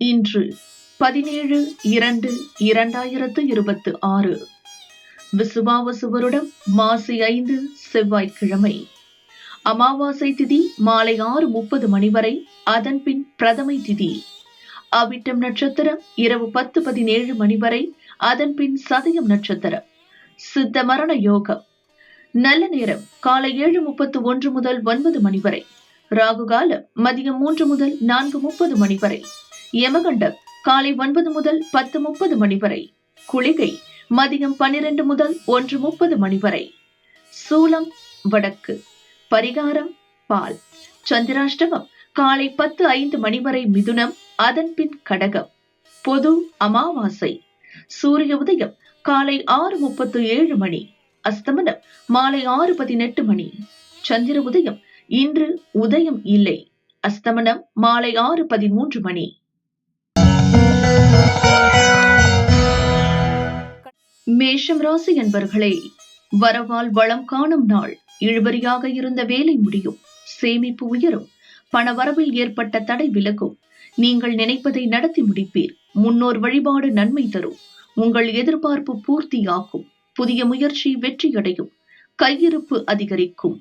இன்று 17/2/2026 விசுவாவசு வருடம் மாசி 5 செவ்வாய்க்கிழமை. அமாவாசை திதி மாலை 6:30 மணி வரை, அதன் பின் பிரதமை திதி. அவிட்டம் நட்சத்திரம் இரவு 10:17 மணி வரை, அதன் பின் சதயம் நட்சத்திரம். சித்த மரண யோகம். நல்ல நேரம் காலை 7:31 முதல் 9 மணி வரை. ராகு காலம் மதியம் 3 முதல் 4:30 மணி வரை. யமகண்டம் காலை 9 முதல் 10:30 மணி வரை. குளிகை மதியம் 12 முதல் 1:30 மணி வரை. சூலம் வடக்கு. பரிகாரம் பால். சந்திராஷ்டமம் காலை 10:05 மணி வரை மிதுனம், அதன் பின் கடகம். பொது அமாவாசை. சூரிய உதயம் காலை 6:37 மணி. அஸ்தமனம் மாலை 6:18 மணி. சந்திர உதயம் இன்று உதயம் இல்லை. அஸ்தமனம் மாலை 6:13 மணி. மேஷம் ராசி என்பர்களே, வரவால் வளம் காணும் நாள். இழுபறியாக இருந்த வேலை முடியும். சேமிப்பு உயரும். பணவரவில் ஏற்பட்ட தடை விலகும். நீங்கள் நினைப்பதை நடத்தி முடிப்பீர். முன்னோர் வழிபாடு நன்மை தரும். உங்கள் எதிர்பார்ப்பு பூர்த்தியாகும். புதிய முயற்சி வெற்றியடையும். கையிருப்பு அதிகரிக்கும்.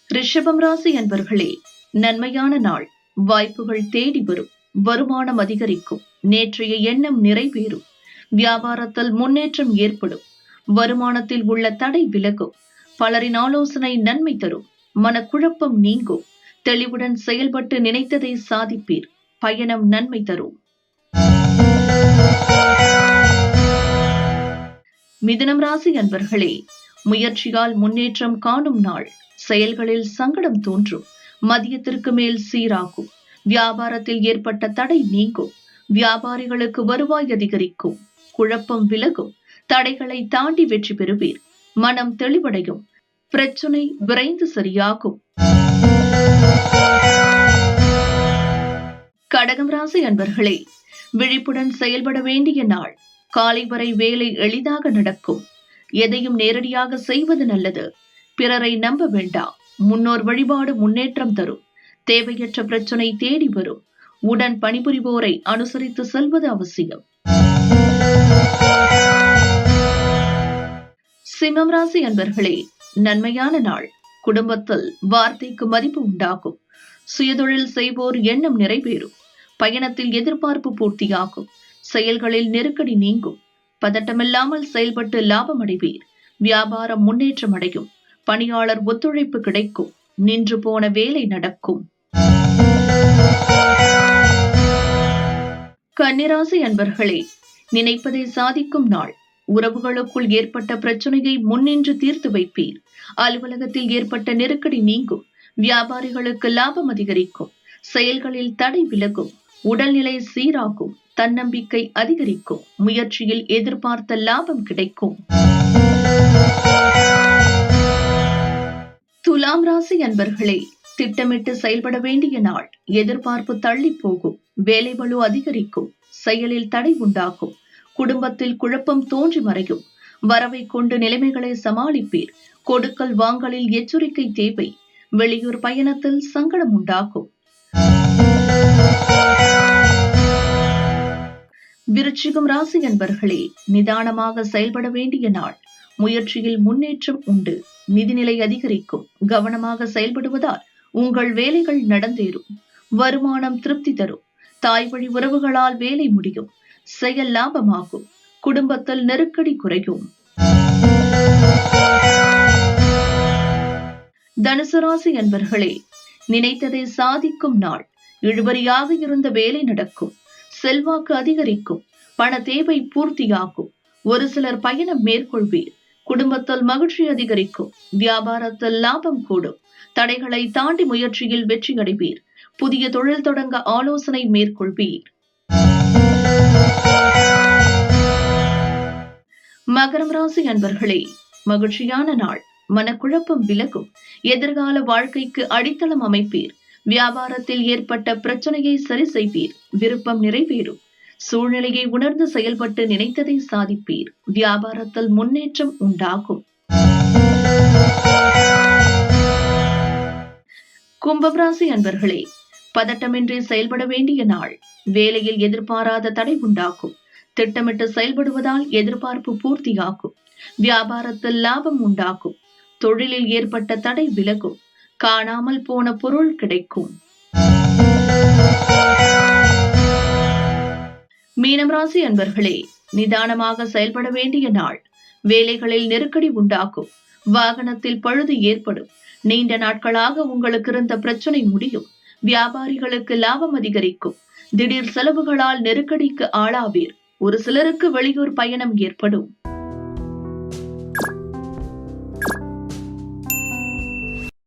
ரிஷபம் ராசி என்பர்களே, நன்மையான நாள். வாய்ப்புகள் தேடி வரும். வருமானம் அதிகரிக்கும். நேற்றைய எண்ணம் நிறைவேறும். வியாபாரத்தில் முன்னேற்றம் ஏற்படும். வருமானத்தில் உள்ள தடை விலகும். பலரின் ஆலோசனை நன்மை தரும். மனக்குழப்பம் நீங்கும். தெளிவுடன் செயல்பட்டு நினைத்ததை சாதிப்பீர். பயணம் நன்மை தரும். மிதுனம் ராசி அன்பர்களே, முயற்சியால் முன்னேற்றம் காணும் நாள். செயல்களில் சங்கடம் தோன்றும். மதியத்திற்கு மேல் சீராகும். வியாபாரத்தில் ஏற்பட்ட தடை நீங்கும். வியாபாரிகளுக்கு வருவாய் அதிகரிக்கும். குழப்பம் விலகும். தடைகளை தாண்டி வெற்றி பெறுவீர். மனம் தெளிவடையும். பிரச்சனை விரைந்து சரியாகும். கடகம் ராசி அன்பர்களே, விழிப்புடன் செயல்பட வேண்டிய நாள். காலை வரை வேலை எளிதாக நடக்கும். எதையும் நேரடியாக செய்வது நல்லது. பிறரை நம்ப வேண்டாம். முன்னோர் வழிபாடு முன்னேற்றம் தரும். தேவையற்ற பிரச்சனை தேடி வரும். உடன் பணிபுரிவோரை அனுசரித்து செல்வது அவசியம். சிம்மம் ராசி அன்பர்களே, நன்மையான நாள். குடும்பத்தில் வார்த்தைக்கு மதிப்பு உண்டாகும். சுயதொழில் செய்வோர் எண்ணம் நிறைவேறும். பயணத்தில் எதிர்பார்ப்பு பூர்த்தியாகும். செயல்களில் நெருக்கடி நீங்கும். பதட்டமில்லாமல் செயல்பட்டு லாபம் அடைவீர். வியாபாரம் முன்னேற்றம் அடையும். பணியாளர் ஒத்துழைப்பு கிடைக்கும். நின்று போன வேலை நடக்கும். கன்னிராசி அன்பர்களே, நினைப்பதை சாதிக்கும் நாள். உறவுகளுக்குள் ஏற்பட்ட பிரச்சனையை முன்னின்று தீர்த்து வைப்பீர். அலுவலகத்தில் ஏற்பட்ட நெருக்கடி நீங்கும். வியாபாரிகளுக்கு லாபம் அதிகரிக்கும். செயல்களில் தடை விலகும். உடல்நிலை சீராகும். தன்னம்பிக்கை அதிகரிக்கும். முயற்சியில் எதிர்பார்த்த லாபம் கிடைக்கும். துலாம் ராசி அன்பர்களே, திட்டமிட்டு செயல்பட வேண்டிய நாள். எதிர்பார்ப்பு தள்ளி போகும். வேலை பளு அதிகரிக்கும். செயலில் தடை உண்டாகும். குடும்பத்தில் குழப்பம் தோன்றி மறையும். வரவை கொண்டு நிலைமைகளை சமாளிப்பீர். கொடுக்கல் வாங்கலில் எச்சரிக்கை தேவை. வெளியூர் பயணத்தில் சங்கடம் உண்டாகும். விருச்சிகம் ராசி அன்பர்களே, நிதானமாக செயல்பட வேண்டிய நாள். முயற்சியில் முன்னேற்றம் உண்டு. நிதிநிலை அதிகரிக்கும். கவனமாக செயல்படுவதால் உங்கள் வேலைகள் நடந்தேறும். வருமானம் திருப்தி தரும். தாய் வழி உறவுகளால் வேலை முடியும். செயல் லாபமாகும். குடும்பத்தில் நெருக்கடி குறையும். தனுசு ராசி அன்பர்களே, நினைத்ததை சாதிக்கும் நாள். இழுபறியாக இருந்த வேலை நடக்கும். செல்வாக்கு அதிகரிக்கும். பண தேவை பூர்த்தியாகும். ஒரு சிலர் பயணம் மேற்கொள்வீர். குடும்பத்தில் மகிழ்ச்சி அதிகரிக்கும். வியாபாரத்தில் லாபம் கூடும். தடைகளை தாண்டி முயற்சியில் வெற்றி அடைவீர். புதிய தொழில் தொடங்க ஆலோசனை மேற்கொள்வீர். மகரம் ராசி அன்பர்களே, மகிழ்ச்சியான நாள். மனக்குழப்பம் விலகும். எதிர்கால வாழ்க்கைக்கு அடித்தளம் அமைப்பீர். வியாபாரத்தில் ஏற்பட்ட பிரச்சனையை சரி செய்வீர். விருப்பம் நிறைவேறும். சூழ்நிலையை உணர்ந்து செயல்பட்டு நினைத்ததை சாதிப்பீர். வியாபாரத்தில் முன்னேற்றம் உண்டாகும். கும்பம் ராசி அன்பர்களே, பதட்டமின்றி செயல்பட வேண்டிய நாள். வேலையில் எதிர்பாராத தடை உண்டாகும். திட்டமிட்டு செயல்படுவதால் எதிர்பார்ப்பு பூர்த்தியாகும். வியாபாரத்தில் லாபம் உண்டாகும். தொழிலில் ஏற்பட்ட தடை விலகும். காணாமல் போன பொருள் கிடைக்கும். மீனம் ராசி அன்பர்களே, நிதானமாக செயல்பட வேண்டிய நாள். வேலைகளில் நெருக்கடி உண்டாகும். வாகனத்தில் பழுது ஏற்படும். நீண்ட நாட்களாக உங்களுக்கு இருந்த பிரச்சனை முடியும். வியாபாரிகளுக்கு லாபம் அதிகரிக்கும். திடீர் செலவுகளால் நெருக்கடிக்கு ஆளாவீர். ஒரு சிலருக்கு வெளியூர் பயணம் ஏற்படும்.